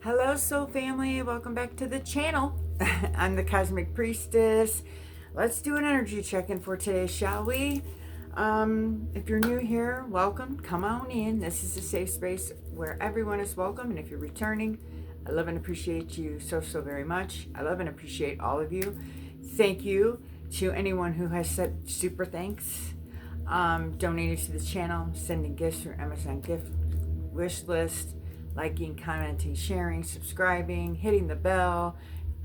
Hello, soul family. Welcome back to the channel. I'm the Cosmic Priestess. Let's do an energy check-in for today, shall we? If you're new here, welcome. Come on in. This is a safe space where everyone is welcome. And if you're returning, I love and appreciate you so very much. I love and appreciate all of you. Thank you to anyone who has said super thanks. Donated to the channel, sending gifts through Amazon gift wish list, liking, commenting, sharing, subscribing, hitting the bell,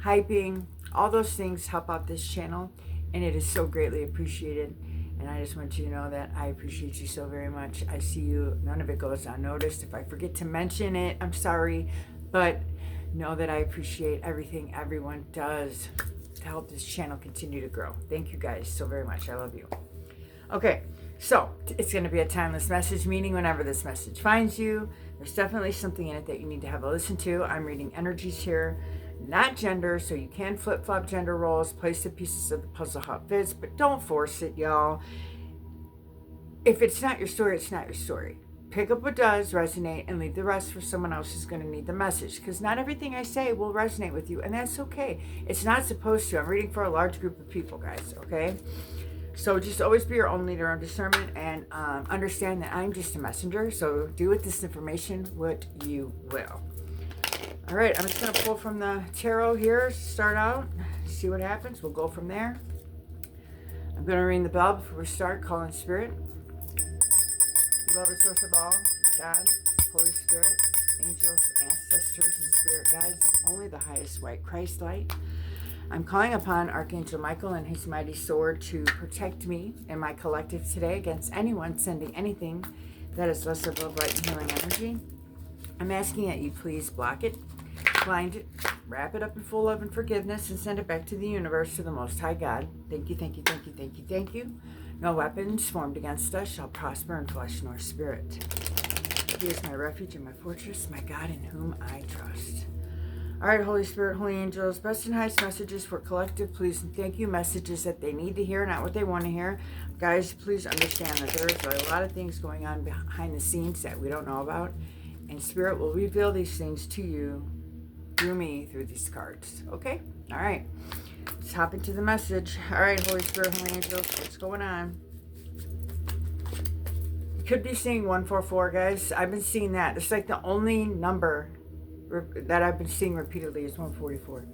hyping. All those things help out this channel, and it is so greatly appreciated. And I just want you to know that I appreciate you so very much. I see you. None of it goes unnoticed. If I forget to mention it, I'm sorry. But know that I appreciate everything everyone does to help this channel continue to grow. Thank you guys so very much. I love you. Okay, so it's going to be a timeless message, meaning whenever this message finds you, there's definitely something in it that you need to have a listen to. I'm reading energies here, not gender, so you can flip-flop gender roles, place the pieces of the puzzle how it fits, but don't force it, y'all. If it's not your story, it's not your story. Pick up what does resonate and leave the rest for someone else who's going to need the message, because not everything I say will resonate with you, and that's okay. It's not supposed to. I'm reading for a large group of people, guys, okay? So just always be your own leader on discernment, and understand that I'm just a messenger. So do with this information what you will. All right, I'm just going to pull from the tarot here, start out, see what happens. We'll go from there. I'm going to ring the bell before we start, calling spirit. Beloved source of all, God, Holy Spirit, angels, ancestors, and spirit guides of only the highest white Christ light. I'm calling upon Archangel Michael and his mighty sword to protect me and my collective today against anyone sending anything that is less of love, light, and healing energy. I'm asking that you please block it, blind it, wrap it up in full love and forgiveness, and send it back to the universe, to the Most High God. Thank you, thank you, thank you, thank you, thank you. No weapons formed against us shall prosper in flesh nor spirit. He is my refuge and my fortress, my God in whom I trust. All right, Holy Spirit, Holy Angels, best and highest messages for collective, please and thank you. Messages that they need to hear, not what they want to hear. Guys, please understand that there's a lot of things going on behind the scenes that we don't know about. And Spirit will reveal these things to you through me, through these cards. Okay? All right. Let's hop into the message. All right, Holy Spirit, Holy Angels, what's going on? You could be seeing 144, guys. I've been seeing that. It's like the only number that I've been seeing repeatedly is 144.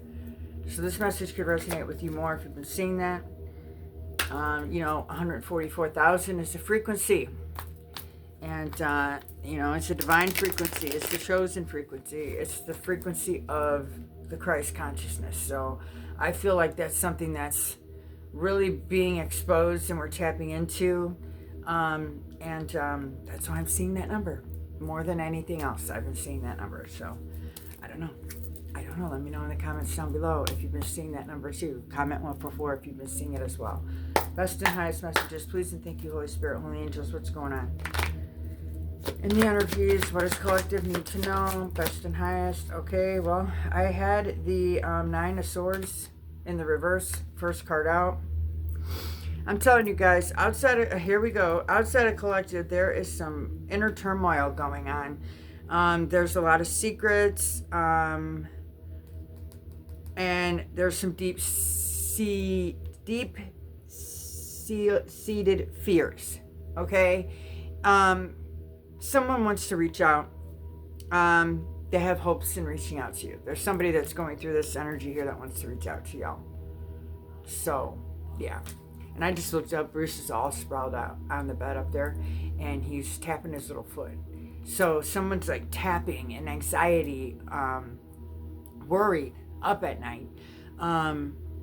So this message could resonate with you more if you've been seeing that. 144,000 is the frequency. And, it's a divine frequency. It's the chosen frequency. It's the frequency of the Christ consciousness. So I feel like that's something that's really being exposed and we're tapping into. That's why I'm seeing that number. More than anything else, I've been seeing that number. So I don't know. Let me know in the comments down below if you've been seeing that number too. Comment 144 if you've been seeing it as well. Best and highest messages, please and thank you, Holy Spirit, Holy Angels. What's going on? In the energies, what does collective need to know? Best and highest. Okay, well, I had the Nine of Swords in the reverse, first card out. I'm telling you guys, here we go. Outside of collective, there is some inner turmoil going on. There's a lot of secrets, and there's some deep-seated fears. Okay, someone wants to reach out. They have hopes in reaching out to you. There's somebody that's going through this energy here that wants to reach out to y'all. So, yeah. And I just looked up, Bruce is all sprawled out on the bed up there, and he's tapping his little foot. So someone's like tapping in anxiety, worried, up at night,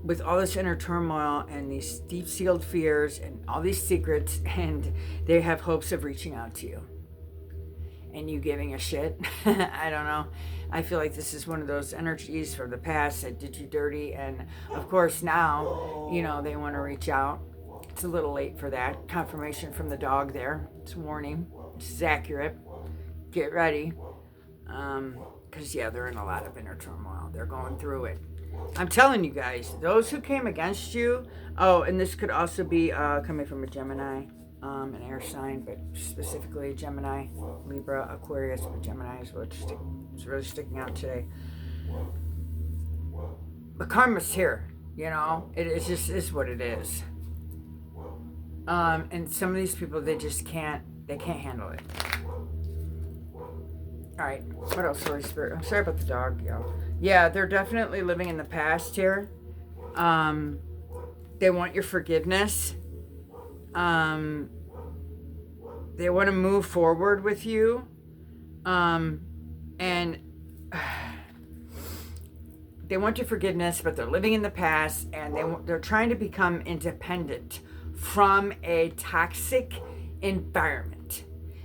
with all this inner turmoil and these deep-sealed fears and all these secrets, and they have hopes of reaching out to you. And you giving a shit. I don't know. I feel like this is one of those energies from the past that did you dirty. And of course now, they want to reach out. It's a little late for that. Confirmation from the dog there. It's a warning. It's accurate. Get ready. Because, they're in a lot of inner turmoil. They're going through it. I'm telling you guys, those who came against you. Oh, and this could also be coming from a Gemini. an air sign, but specifically Gemini, Libra, Aquarius, but Gemini is what's really sticking out today. But karma's here, it just is what it is. And some of these people, they can't handle it. All right, what else, Holy Spirit? I'm sorry about the dog, y'all. Yeah, they're definitely living in the past here. They want your forgiveness. They want to move forward with you. And they want your forgiveness, but they're living in the past, and they're trying to become independent from a toxic environment.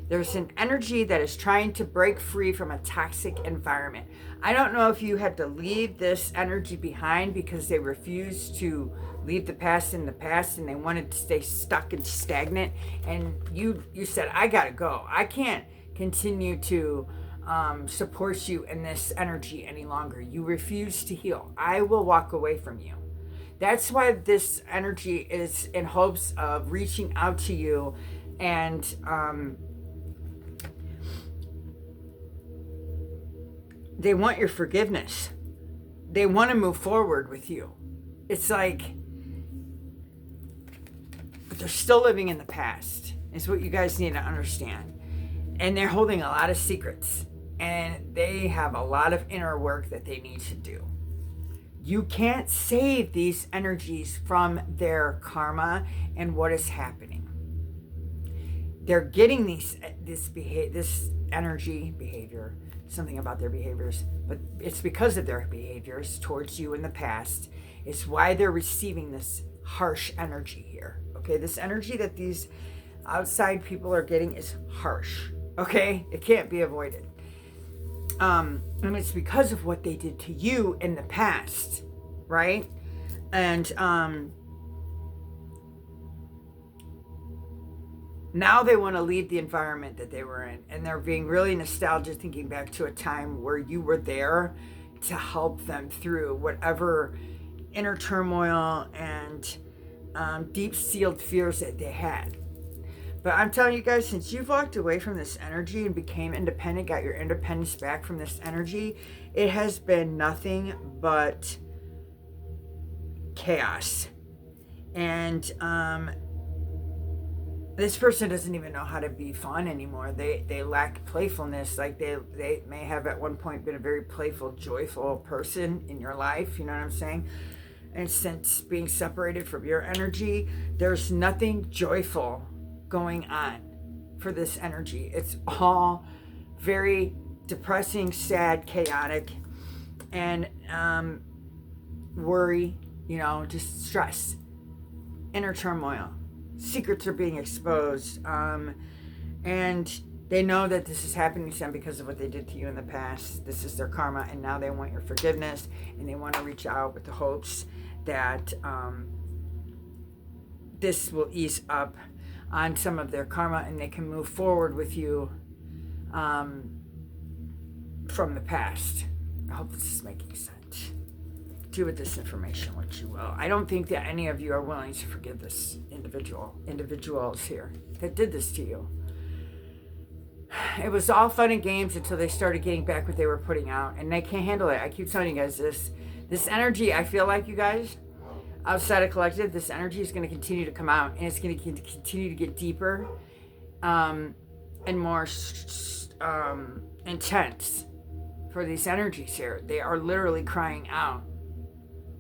There's an energy that is trying to break free from a toxic environment. I don't know if you had to leave this energy behind because they refused to leave the past in the past and they wanted to stay stuck and stagnant. And you said, I gotta go. I can't continue to support you in this energy any longer. You refuse to heal. I will walk away from you. That's why this energy is in hopes of reaching out to you and they want your forgiveness. They want to move forward with you. It's like, but they're still living in the past. Is what you guys need to understand. And they're holding a lot of secrets. And they have a lot of inner work that they need to do. You can't save these energies from their karma and what is happening. They're getting this energy, behavior, something about their behaviors, but it's because of their behaviors towards you in the past. It's why they're receiving this harsh energy here. Okay, this energy that these outside people are getting is harsh. Okay, it can't be avoided. And it's because of what they did to you in the past, right? And now they want to leave the environment that they were in, and they're being really nostalgic, thinking back to a time where you were there to help them through whatever inner turmoil and deep sealed fears that they had. But I'm telling you guys, since you've walked away from this energy and became independent, got your independence back from this energy, it has been nothing but chaos. And this person doesn't even know how to be fun anymore. They lack playfulness. Like they may have at one point been a very playful, joyful person in your life. You know what I'm saying? And since being separated from your energy, there's nothing joyful going on for this energy. It's all very depressing, sad, chaotic, and worry, just stress, inner turmoil. Secrets are being exposed, and they know that this is happening to them because of what they did to you in the past. This is their karma, and now they want your forgiveness, and they want to reach out with the hopes that this will ease up on some of their karma and they can move forward with you from the past. I hope this is making sense. Do with this information what you will. I don't think that any of you are willing to forgive this individuals here that did this to you. It was all fun and games until they started getting back what they were putting out, and they can't handle it. I keep telling you guys this energy, I feel like, you guys, outside of collective, this energy is going to continue to come out, and it's going to continue to get deeper and more intense for these energies here. They are literally crying out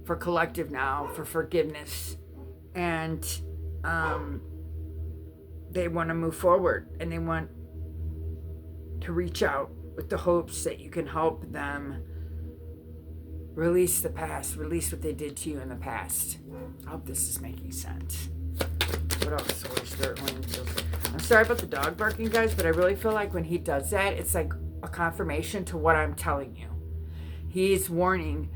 for collective now, for forgiveness, and they want to move forward, and they want to reach out with the hopes that you can help them release the past, release what they did to you in the past. I hope this is making sense. What else? Holy Spirit, I'm sorry about the dog barking, guys, but I really feel like when he does that, it's like a confirmation to what I'm telling you. He's warning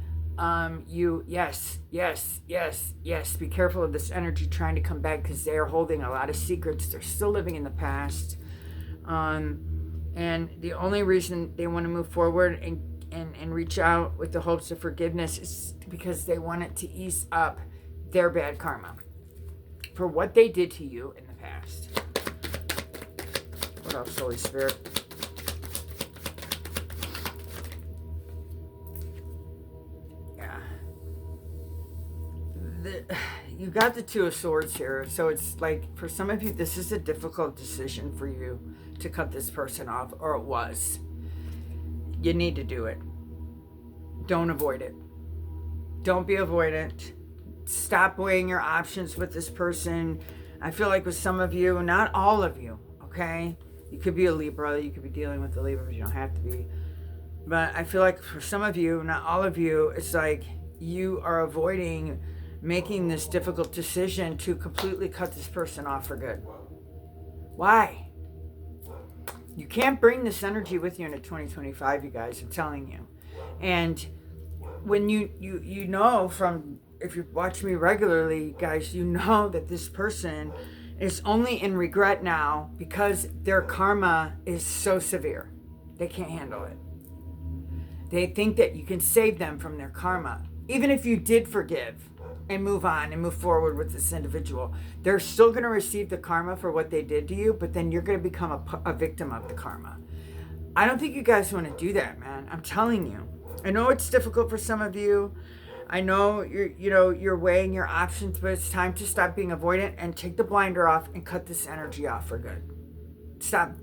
you, yes, be careful of this energy trying to come back, because they are holding a lot of secrets. They're still living in the past. And the only reason they want to move forward and reach out with the hopes of forgiveness is because they want it to ease up their bad karma for what they did to you in the past. yourself, Holy Spirit. Yeah. You got the Two of Swords here. So it's like, for some of you, this is a difficult decision for you to cut this person off, or it was. You need to do it. Don't avoid it. Don't be avoidant. Stop weighing your options with this person. I feel like with some of you, not all of you, okay? You could be a Libra. You could be dealing with a Libra, but you don't have to be. But I feel like for some of you, not all of you, it's like you are avoiding making this difficult decision to completely cut this person off for good. Why? You can't bring this energy with you into 2025, you guys, I'm telling you. And when you know from, if you watch me regularly, guys, you know that this person is only in regret now because their karma is so severe. They can't handle it. They think that you can save them from their karma. Even if you did forgive and move on and move forward with this individual, they're still going to receive the karma for what they did to you, but then you're going to become a victim of the karma. I don't think you guys want to do that, man. I'm telling you. I know it's difficult for some of you. I know you're weighing your options, but it's time to stop being avoidant and take the blinder off and cut this energy off for good. Stop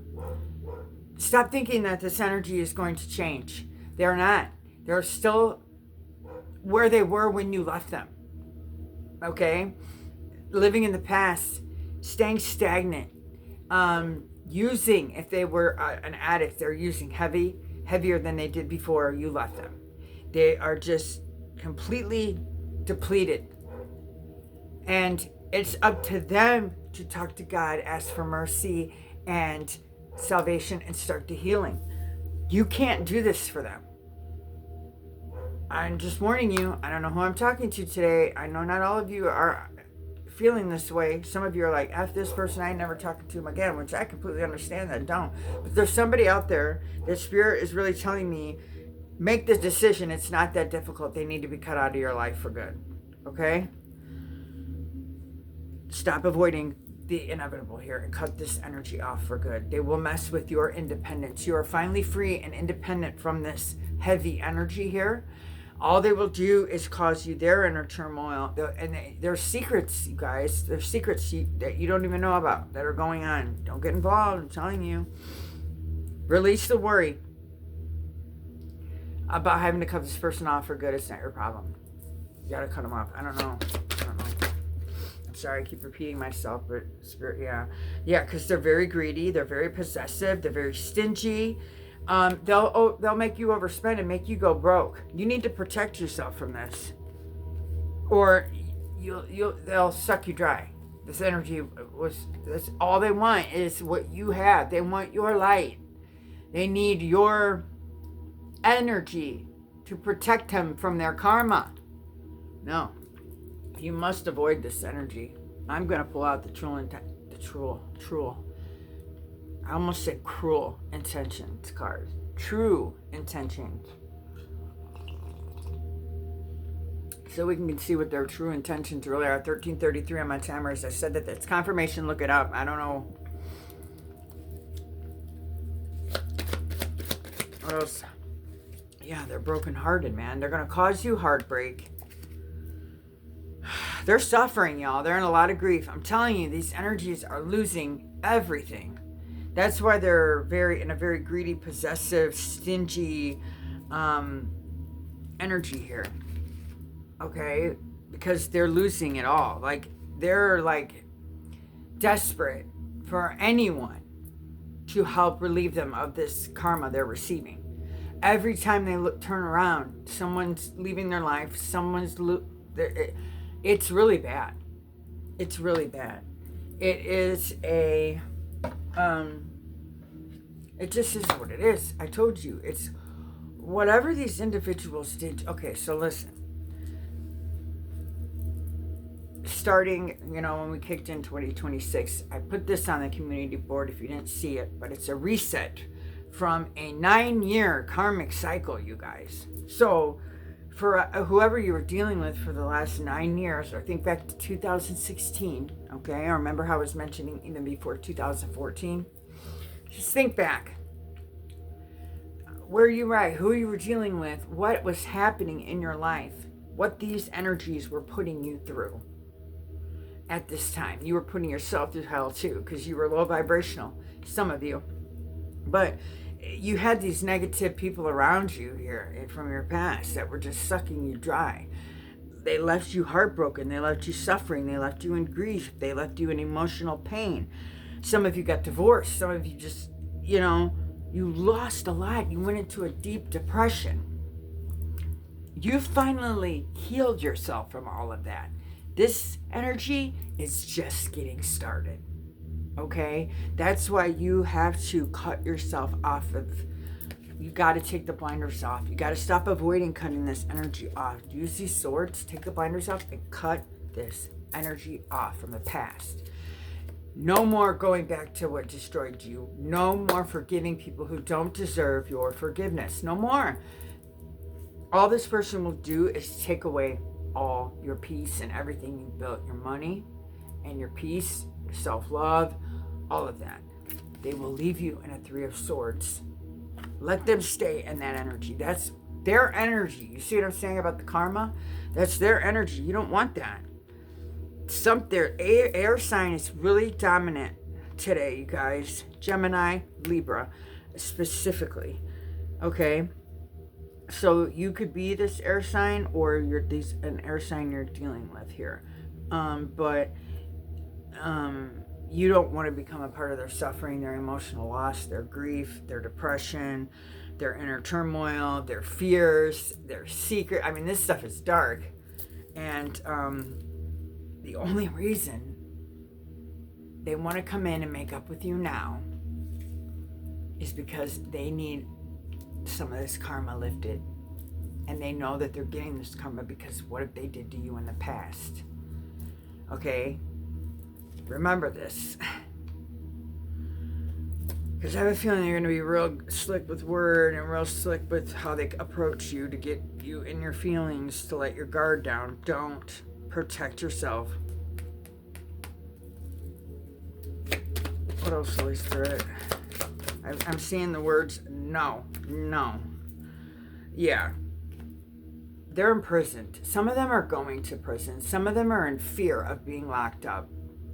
thinking that this energy is going to change. They're not. They're still where they were when you left them. Okay? Living in the past, staying stagnant, using, if they were an addict, they're using heavier than they did before you left them. They are just completely depleted. And it's up to them to talk to God, ask for mercy and salvation, and start the healing. You can't do this for them. I'm just warning you. I don't know who I'm talking to today. I know not all of you are feeling this way. Some of you are like, F this person, I ain't never talking to him again, which I completely understand that. Don't. But there's somebody out there that Spirit is really telling me, make this decision. It's not that difficult. They need to be cut out of your life for good. Okay? Stop avoiding the inevitable here and cut this energy off for good. They will mess with your independence. You are finally free and independent from this heavy energy here. All they will do is cause you their inner turmoil. And there's secrets, you guys. There's secrets that you don't even know about that are going on. Don't get involved, I'm telling you. Release the worry about having to cut this person off for good. It's not your problem. You got to cut them off. I don't know. I'm sorry, I keep repeating myself, but Spirit, yeah. Yeah, because they're very greedy. They're very possessive. They're very stingy. They'll make you overspend and make you go broke. You need to protect yourself from this, or they'll suck you dry. This energy that's all they want is what you have. They want your light. They need your energy to protect them from their karma. No, you must avoid this energy. I'm gonna pull out I almost said cruel intentions card. True intentions. So we can see what their true intentions really are. 1333 on my timer. As I said, that it's confirmation. Look it up. I don't know. What else? Yeah, they're brokenhearted, man. They're going to cause you heartbreak. They're suffering, y'all. They're in a lot of grief. I'm telling you, these energies are losing everything. That's why they're in a very greedy, possessive, stingy energy here. Okay? Because they're losing it all. Like, they're like desperate for anyone to help relieve them of this karma they're receiving. Every time they turn around, someone's leaving their life, it's really bad. It's really bad. It is a... it just is what it is. I told you, it's whatever these individuals did. Okay, so listen. Starting, when we kicked in 2026, I put this on the community board if you didn't see it, but it's a reset from a 9-year karmic cycle, you guys. So for whoever you were dealing with for the last 9 years, or think back to 2016, okay? I remember how I was mentioning even before 2014. Just think back. Where you were at, who you were dealing with, what was happening in your life, what these energies were putting you through at this time. You were putting yourself through hell too, because you were low vibrational, some of you. But you had these negative people around you here from your past that were just sucking you dry. They left you heartbroken. They left you suffering. They left you in grief. They left you in emotional pain. Some of you got divorced. Some of you just, you lost a lot. You went into a deep depression. You finally healed yourself from all of that. This energy is just getting started. Okay? That's why you have to cut yourself off of. You got to take the blinders off. You got to stop avoiding cutting this energy off. Use these swords, take the blinders off, and cut this energy off from the past. No more going back to what destroyed you. No more forgiving people who don't deserve your forgiveness. No more. All this person will do is take away all your peace and everything you built. Your money and your peace, your self-love, all of that. They will leave you in a 3 of Swords. Let them stay in that energy. That's their energy. You see what I'm saying about the karma? That's their energy. You don't want that. Their air sign is really dominant today, you guys. Gemini, Libra, specifically. Okay? So you could be this air sign, or you're an air sign you're dealing with here. But you don't want to become a part of their suffering, their emotional loss, their grief, their depression, their inner turmoil, their fears, their secret. I mean, this stuff is dark. And the only reason they want to come in and make up with you now is because they need some of this karma lifted. And they know that they're getting this karma because of what they did to you in the past. Okay? Remember this. Because I have a feeling they're going to be real slick with word and real slick with how they approach you to get you in your feelings, to let your guard down. Don't. Protect yourself. What else, Holy Spirit? I'm seeing the words no. Yeah. They're imprisoned. Some of them are going to prison. Some of them are in fear of being locked up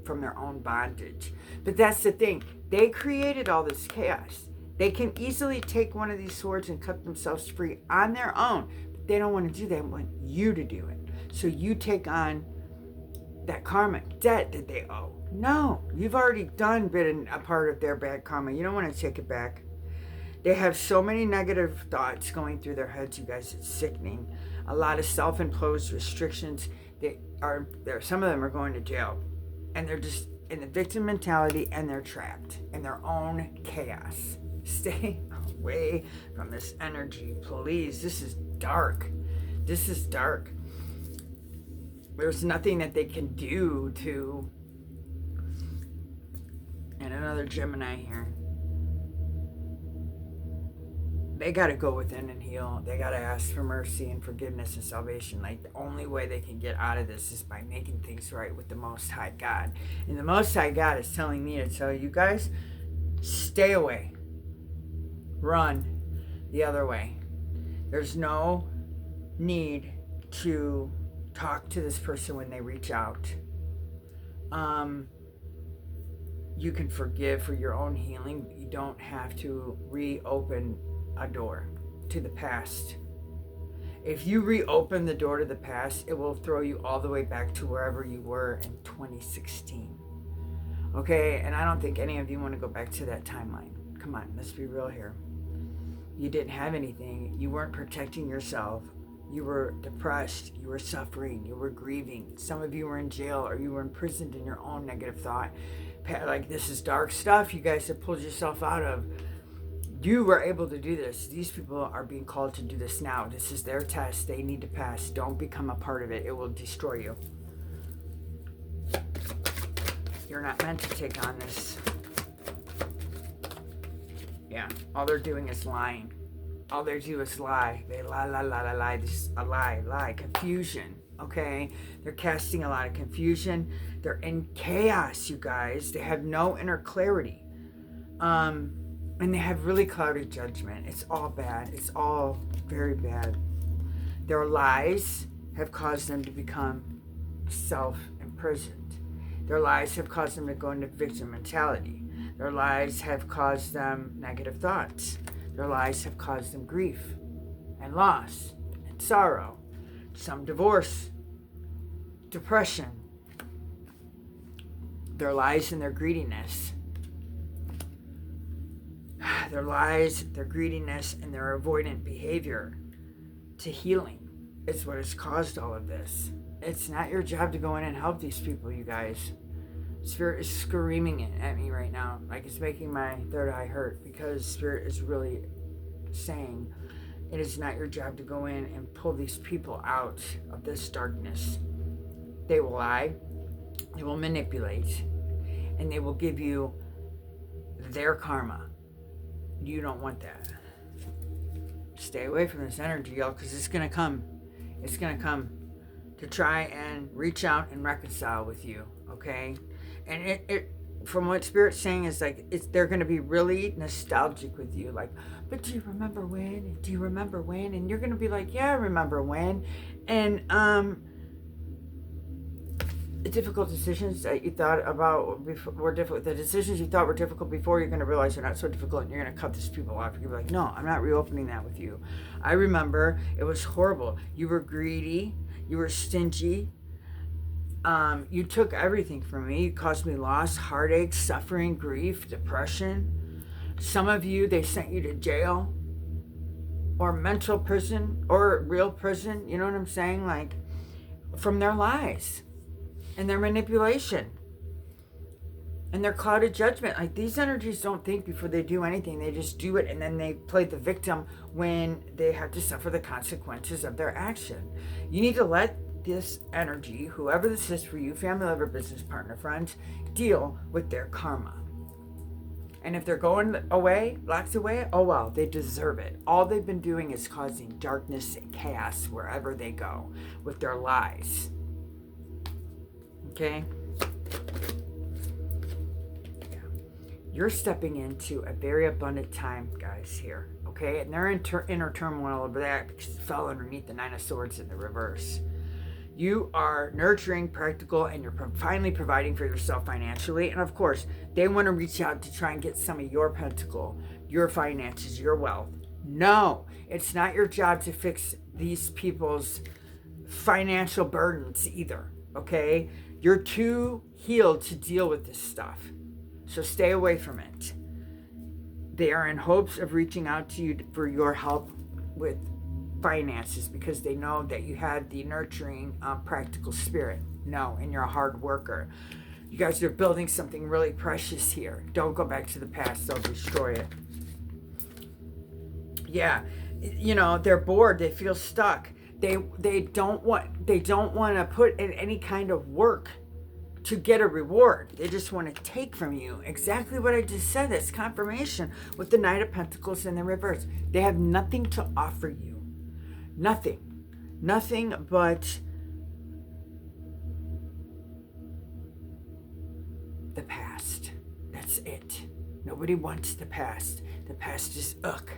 from their own bondage. But that's the thing. They created all this chaos. They can easily take one of these swords and cut themselves free on their own. But they don't want to do that. They want you to do it. So you take on that karmic debt that they owe. No, you've already been a part of their bad karma. You don't want to take it back. They have so many negative thoughts going through their heads, you guys. It's sickening. A lot of self-imposed restrictions. Some of them are going to jail. And they're just in the victim mentality, and they're trapped in their own chaos. Stay away from this energy, please. This is dark. This is dark. There's nothing that they can do to... And another Gemini here. They got to go within and heal. They got to ask for mercy and forgiveness and salvation. Like, the only way they can get out of this is by making things right with the Most High God. And the Most High God is telling me to tell you guys, stay away. Run the other way. There's no need to talk to this person when they reach out. You can forgive for your own healing, but you don't have to reopen a door to the past. If you reopen the door to the past, it will throw you all the way back to wherever you were in 2016. Okay? And I don't think any of you want to go back to that timeline. Come on, let's be real here. You didn't have anything. You weren't protecting yourself. You were depressed. You were suffering. You were grieving. Some of you were in jail, or you were imprisoned in your own negative thought. Like, this is dark stuff you guys have pulled yourself out of. You were able to do this. These people are being called to do this now. This is their test. They need to pass. Don't become a part of it. It will destroy you. You're not meant to take on this. Yeah. All they're doing is lying. All they do is lie. They lie. This is a lie. Confusion. Okay? They're casting a lot of confusion. They're in chaos, you guys. They have no inner clarity. And they have really clouded judgment. It's all bad. It's all very bad. Their lies have caused them to become self-imprisoned. Their lies have caused them to go into victim mentality. Their lies have caused them negative thoughts. Their lies have caused them grief and loss and sorrow. Some divorce, depression. Their lies and their greediness. Their lies, their greediness, and their avoidant behavior to healing is what has caused all of this. It's not your job to go in and help these people, you guys. Spirit is screaming it at me right now. Like it's making my third eye hurt because Spirit is really saying it is not your job to go in and pull these people out of this darkness. They will lie, they will manipulate, and they will give you their karma. You don't want that. Stay away from this energy, y'all, because it's going to come. It's going to come to try and reach out and reconcile with you, okay? And it from what Spirit's saying is like, they're going to be really nostalgic with you. Like, but do you remember when? Do you remember when? And you're going to be like, yeah, I remember when. And the difficult decisions that you thought about before were difficult. The decisions you thought were difficult before, you're going to realize they're not so difficult, and you're going to cut these people off. You're going to be like, no, I'm not reopening that with you. I remember it was horrible. You were greedy. You were stingy. You took everything from me. You caused me loss, heartache, suffering, grief, depression. Some of you, they sent you to jail or mental prison or real prison. You know what I'm saying? Like, from their lies and their manipulation and their clouded judgment. Like, these energies don't think before they do anything. They just do it, and then they play the victim when they have to suffer the consequences of their action. You need to let this energy, whoever this is for you, family, lover, business partner, friends, deal with their karma. And if they're going away, locked away, oh well, they deserve it. All they've been doing is causing darkness and chaos wherever they go with their lies. Okay? Yeah. You're stepping into a very abundant time, guys, here. Okay? And they're in inner turmoil over that because it fell underneath the Nine of Swords in the reverse. You are nurturing, practical, and you're finally providing for yourself financially. And of course, they want to reach out to try and get some of your pentacle, your finances, your wealth. No, it's not your job to fix these people's financial burdens either, okay? You're too healed to deal with this stuff. So stay away from it. They are in hopes of reaching out to you for your help with finances because they know that you had the nurturing, practical spirit. No, and you're a hard worker. You guys are building something really precious here. Don't go back to the past. They'll destroy it. Yeah, you know, they're bored. They feel stuck. They don't want to put in any kind of work to get a reward. They just want to take from you. Exactly what I just said. That's confirmation with the Knight of Pentacles in the reverse. They have nothing to offer you. Nothing but the past. That's it. Nobody wants the past. The past is ugh.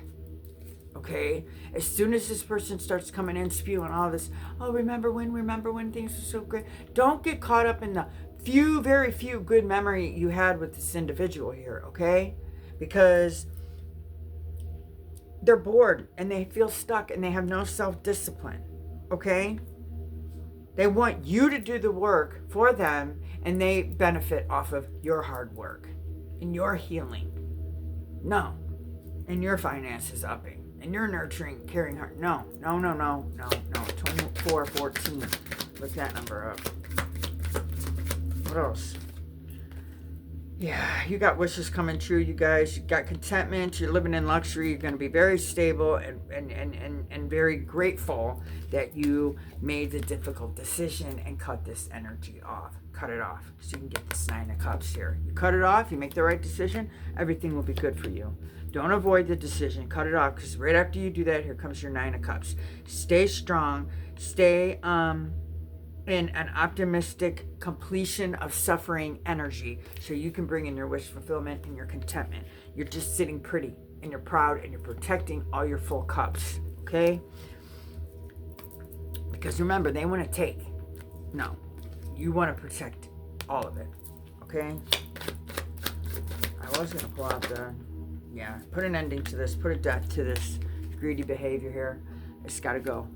Okay? As soon as this person starts coming in spewing all this, oh, remember when things were so great. Don't get caught up in the very few good memory you had with this individual here, okay? Because they're bored and they feel stuck and they have no self-discipline, okay? They want you to do the work for them and they benefit off of your hard work and your healing. No. And your finances upping and your nurturing, caring heart. No. 2414. Look that number up. What else? Yeah, you got wishes coming true, you guys. You got contentment. You're living in luxury. You're going to be very stable and very grateful that you made the difficult decision and cut this energy off. Cut it off so you can get this Nine of Cups here. You cut it off. You make the right decision. Everything will be good for you. Don't avoid the decision. Cut it off because right after you do that, here comes your Nine of Cups. Stay strong. Stay in an optimistic completion of suffering energy, so you can bring in your wish fulfillment and your contentment. You're just sitting pretty and you're proud and you're protecting all your full cups, okay? Because remember, they want to take. No, you want to protect all of it, okay? I was going to pull out put an ending to this, put a death to this greedy behavior here. It's got to go.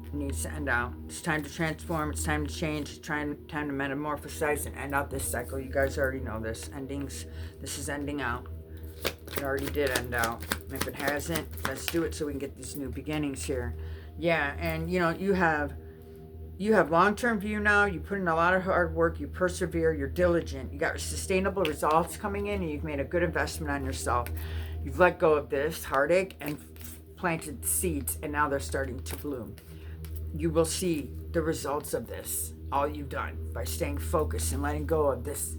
It needs to end out. It's time to transform. It's time to change. It's time to metamorphosize and end out this cycle. You guys already know this. Endings. This is ending out. It already did end out. And if it hasn't, let's do it so we can get these new beginnings here. Yeah, and you have long-term view now. You put in a lot of hard work. You persevere. You're diligent. You got sustainable results coming in, and you've made a good investment on yourself. You've let go of this heartache and planted seeds, and now they're starting to bloom. You will see the results of this, all you've done, by staying focused and letting go of this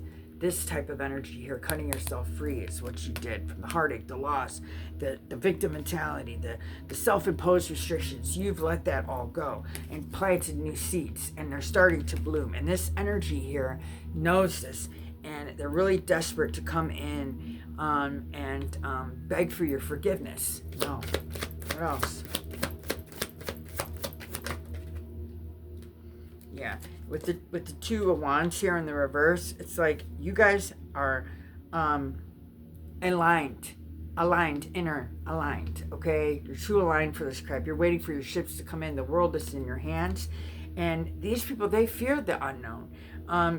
type of energy here. Cutting yourself free is what you did from the heartache, the loss, the victim mentality, the self-imposed restrictions. You've let that all go and planted new seeds, and they're starting to bloom. And this energy here knows this, and they're really desperate to come in and beg for your forgiveness. No. What else? Yeah, with the Two of Wands here in the reverse, it's like you guys are aligned, okay? You're too aligned for this crap. You're waiting for your ships to come in. The world is in your hands. And these people, they fear the unknown.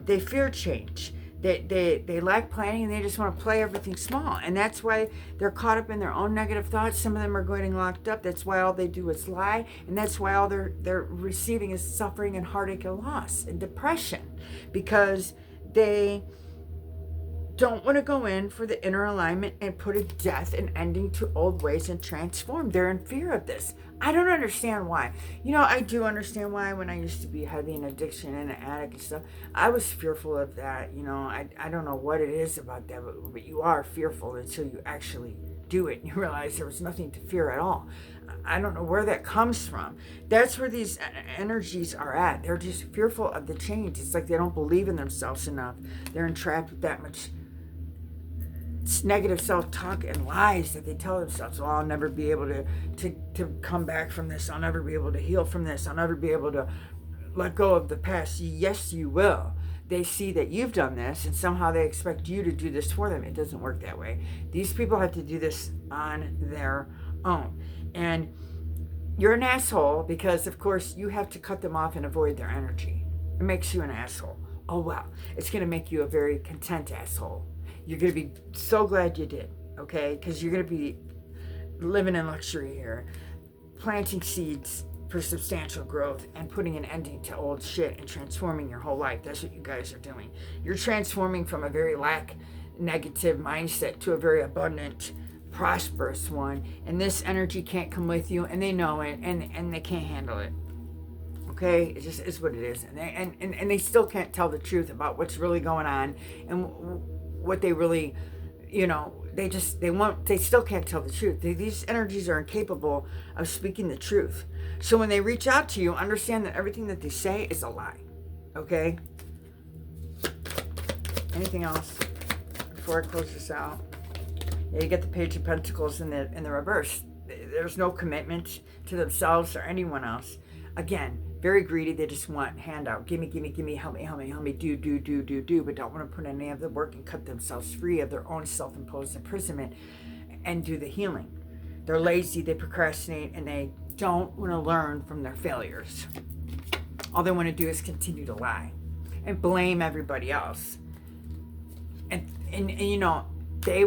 They fear change. They lack planning, and they just want to play everything small. And that's why they're caught up in their own negative thoughts. Some of them are getting locked up. That's why all they do is lie. And that's why all they're receiving is suffering and heartache and loss and depression, because they don't want to go in for the inner alignment and put a death and ending to old ways and transform. They're in fear of this. I don't understand why. I do understand why. When I used to be heavy in addiction and an addict and stuff, I was fearful of that. I don't know what it is about that, but you are fearful until you actually do it and you realize there was nothing to fear at all. I don't know where that comes from. That's where these energies are at. They're just fearful of the change. It's like they don't believe in themselves enough. They're entrapped with that much negative self-talk and lies that they tell themselves. Well, I'll never be able to come back from this. I'll never be able to heal from this. I'll never be able to let go of the past. Yes, you will. They see that you've done this, and somehow they expect you to do this for them. It doesn't work that way. These people have to do this on their own. And you're an asshole because, of course, you have to cut them off and avoid their energy. It makes you an asshole. Oh, well, it's going to make you a very content asshole. You're going to be so glad you did, okay? Because you're going to be living in luxury here, planting seeds for substantial growth and putting an ending to old shit and transforming your whole life. That's what you guys are doing. You're transforming from a very negative mindset to a very abundant, prosperous one. And this energy can't come with you, and they know it, and they can't handle it. Okay, it just is what it is. And they still can't tell the truth about what's really going on and what they really, they still can't tell the truth. These energies are incapable of speaking the truth. So when they reach out to you, understand that everything that they say is a lie. Okay? Anything else before I close this out? Yeah, you get the Page of Pentacles in the reverse. There's no commitment to themselves or anyone else. Again, very greedy. They just want handout. Gimme, help me, do, but don't want to put any of the work and cut themselves free of their own self-imposed imprisonment and do the healing. They're lazy, they procrastinate, and they don't want to learn from their failures. All they want to do is continue to lie and blame everybody else. And they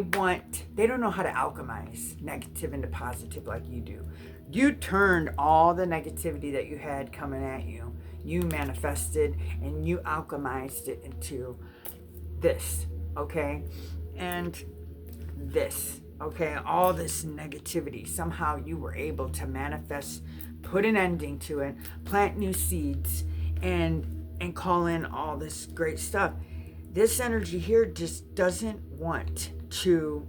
don't know how to alchemize negative into positive like you do. You turned all the negativity that you had coming at you, you manifested and you alchemized it into this, okay? And this, okay? All this negativity, somehow you were able to manifest, put an ending to it, plant new seeds, and call in all this great stuff. This energy here just doesn't want to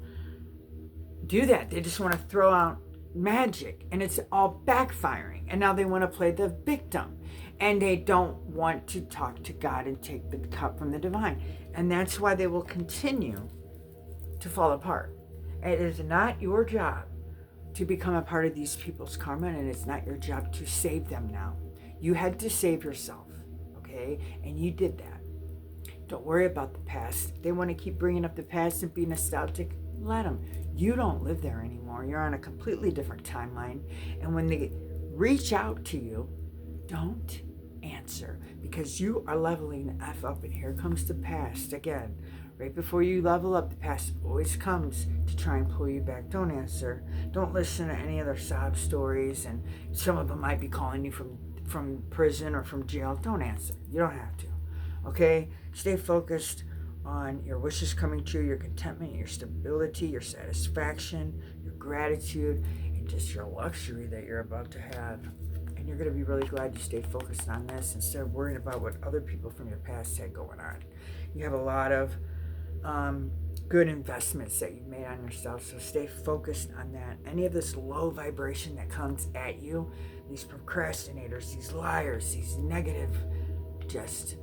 do that. They just want to throw out magic, and it's all backfiring. And now they want to play the victim, and they don't want to talk to God and take the cup from the divine. And that's why they will continue to fall apart. It is not your job to become a part of these people's karma, and it's not your job to save them now. You had to save yourself, okay? And you did that. Don't worry about the past. They want to keep bringing up the past and be nostalgic. Let them. You don't live there anymore. You're on a completely different timeline. And when they reach out to you, don't answer, because you are leveling the F up, and here comes the past again. Right before you level up, the past always comes to try and pull you back. Don't answer. Don't listen to any other sob stories, and some of them might be calling you from prison or from jail. Don't answer. You don't have to. Okay? Stay focused on your wishes coming true, your contentment, your stability, your satisfaction, your gratitude, and just your luxury that you're about to have. And you're going to be really glad you stayed focused on this instead of worrying about what other people from your past had going on. You have a lot of good investments that you've made on yourself, so stay focused on that. Any of this low vibration that comes at you, these procrastinators, these liars, these negative, just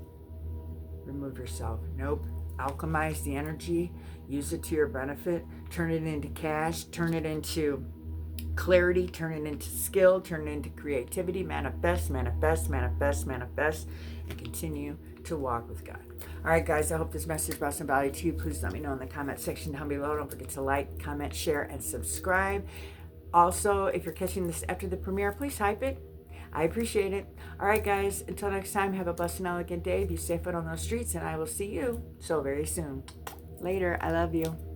remove yourself. Nope. Alchemize the energy, use it to your benefit, turn it into cash, turn it into clarity, turn it into skill, turn it into creativity, manifest, manifest, manifest, manifest, and continue to walk with God. All right, guys, I hope this message brought some value to you. Please let me know in the comment section down below. Don't forget to like, comment, share, and subscribe. Also, if you're catching this after the premiere, please hype it. I appreciate it. All right, guys, until next time, have a blessed and elegant day. Be safe out on those streets, and I will see you so very soon. Later. I love you.